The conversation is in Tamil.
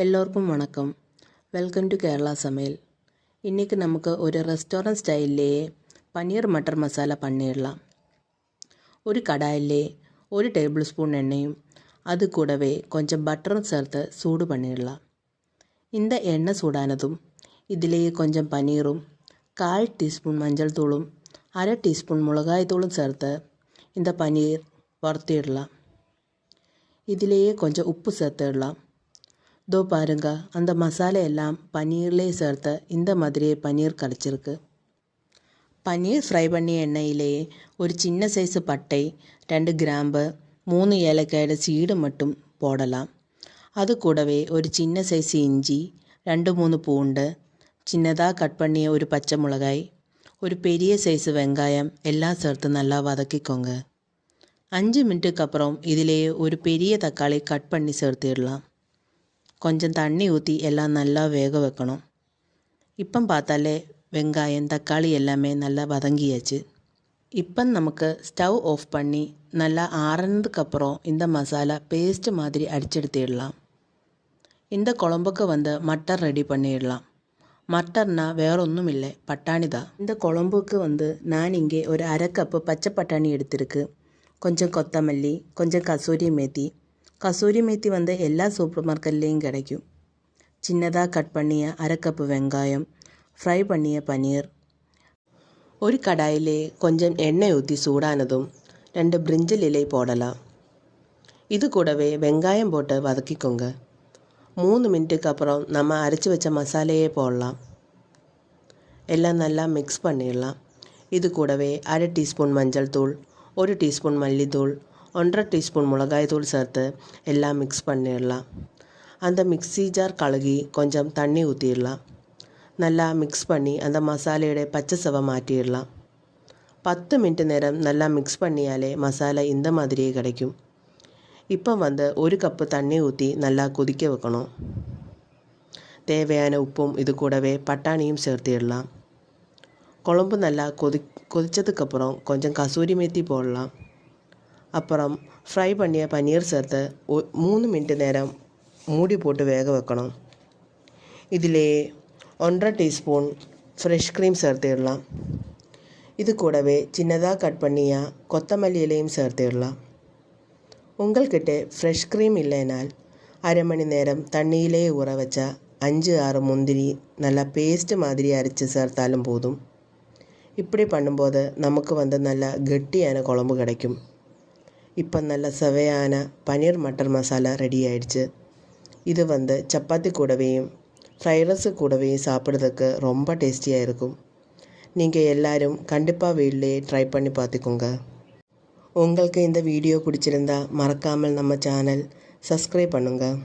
எல்லோருக்கும் வணக்கம். வெல்கம் டு கேரளா சமையல். இன்றைக்கி நமக்கு ஒரு ரெஸ்டாரண்ட் ஸ்டைல்லையே பன்னீர் மட்டர் மசாலா பண்ணிடலாம். ஒரு கடாயிலே 1 டேபிள் ஸ்பூன் எண்ணெயும் அது கூடவே கொஞ்சம் பட்டரும் சேர்த்து சூடு பண்ணிடலாம். இந்த எண்ணெய் சூடானதும் இதிலேயே கொஞ்சம் பன்னீரும் 1/4 டீஸ்பூன் மஞ்சள் தூளும் 1/2 டீஸ்பூன் மிளகாய் தூளும் சேர்த்து இந்த பன்னீர் வறுத்திடலாம். இதிலேயே கொஞ்சம் உப்பு சேர்த்துடலாம். தோ பாருங்க, அந்த மசாலா எல்லாம் பன்னீர்லேயே சேர்த்து இந்த மாதிரியே பன்னீர் கிடச்சிருக்கு. பன்னீர் ஃப்ரை பண்ணிய எண்ணெயிலேயே ஒரு சின்ன சைஸு பட்டை, 2 கிராம்பு, 3 ஏலக்காயோட சீடு மட்டும் போடலாம். அது கூடவே ஒரு சின்ன சைஸ் இஞ்சி, 2-3 பூண்டு, சின்னதாக கட் பண்ணிய ஒரு பச்சை மிளகாய், ஒரு பெரிய சைஸு வெங்காயம் எல்லாம் சேர்த்து நல்லா வதக்கிக்கோங்க. 5 மினிட்டுக்கு அப்புறம் இதிலேயே ஒரு பெரிய தக்காளி கட் பண்ணி சேர்த்துடலாம். கொஞ்சம் தண்ணி ஊற்றி எல்லாம் நல்லா வேக வைக்கணும். இப்போ பார்த்தாலே வெங்காயம் தக்காளி எல்லாமே நல்லா வதங்கியாச்சு. இப்போ நமக்கு ஸ்டவ் ஆஃப் பண்ணி நல்லா ஆறுனதுக்கப்புறம் இந்த மசாலா பேஸ்ட் மாதிரி அடிச்செடுத்திடலாம். இந்த குழம்புக்கு மட்டர் ரெடி பண்ணிடலாம். மட்டர்னா வேற ஒன்றும் இல்லை, பட்டாணி தான். இந்த குழம்புக்கு நான் இங்கே ஒரு 1/2 கப்பு பச்சை பட்டாணி எடுத்திருக்கு. கொஞ்சம் கொத்தமல்லி, கொஞ்சம் கசூரி மேத்தி எல்லா சூப்பர் மார்க்கெட்லேயும் கிடைக்கும். சின்னதாக கட் பண்ணிய 1/2 கப்பு வெங்காயம், ஃப்ரை பண்ணிய பன்னீர். ஒரு கடாயிலே கொஞ்சம் எண்ணெய் ஊற்றி சூடானதும் 2 பிரிஞ்சில் இலை போடலாம். இது கூடவே வெங்காயம் போட்டு வதக்கிக்கோங்க. 3 மினிட்டுக்கு அப்புறம் நம்ம அரைச்சி வச்ச மசாலையே போடலாம். எல்லாம் நல்லா மிக்ஸ் பண்ணிடலாம். இது கூடவே 1/2 டீஸ்பூன் மஞ்சள் தூள், 1 டீஸ்பூன் மல்லித்தூள், 1/2 டீஸ்பூன் மிளகாய் தூள் சேர்த்து எல்லாம் மிக்ஸ் பண்ணிடலாம். அந்த மிக்ஸி ஜார் கழுகி கொஞ்சம் தண்ணி ஊற்றிடலாம். நல்லா மிக்ஸ் பண்ணி அந்த மசாலையோட பச்சை சவை மாற்றிடலாம். 10 மினிட் நேரம் நல்லா மிக்ஸ் பண்ணியாலே மசாலா இந்த மாதிரியே கிடைக்கும். இப்போ 1 கப்பு தண்ணி ஊற்றி நல்லா கொதிக்க வைக்கணும். தேவையான உப்பும் இது கூடவே பட்டாணியும் சேர்த்திடலாம். குழம்பு நல்லா கொதித்ததுக்கப்புறம் கொஞ்சம் கசூரி மேத்தி போடலாம். அப்புறம் ஃப்ரை பண்ணிய பன்னீர் சேர்த்து 3 மினிட் நேரம் மூடி போட்டு வேக வைக்கணும். இதிலே 1/2 டீஸ்பூன் ஃப்ரெஷ் க்ரீம் சேர்த்துடலாம். இது கூடவே சின்னதாக கட் பண்ணிய கொத்தமல்லி இலையும் சேர்த்துடலாம். உங்கள்கிட்ட ஃப்ரெஷ் க்ரீம் இல்லைனால் 1/2 மணி நேரம் தண்ணியிலேயே ஊற வச்சா 5-6 முந்திரி நல்லா பேஸ்ட்டு மாதிரி அரைச்சி சேர்த்தாலும் போதும். இப்படி பண்ணும்போது நமக்கு நல்லா கெட்டியான குழம்பு கிடைக்கும். இப்போ நல்ல சுவையான பன்னீர் மட்டர் மசாலா ரெடி ஆயிடுச்சு. இது சப்பாத்தி கூடவேயும் ஃப்ரைட் ரைஸு கூடவேயும் சாப்பிட்றதுக்கு ரொம்ப டேஸ்டியாக இருக்கும். நீங்கள் எல்லோரும் கண்டிப்பாக வீட்டிலேயே ட்ரை பண்ணி பார்த்துக்கோங்க. உங்களுக்கு இந்த வீடியோ பிடிச்சிருந்தா மறக்காமல் நம்ம சேனல் சப்ஸ்கிரைப் பண்ணுங்கள்.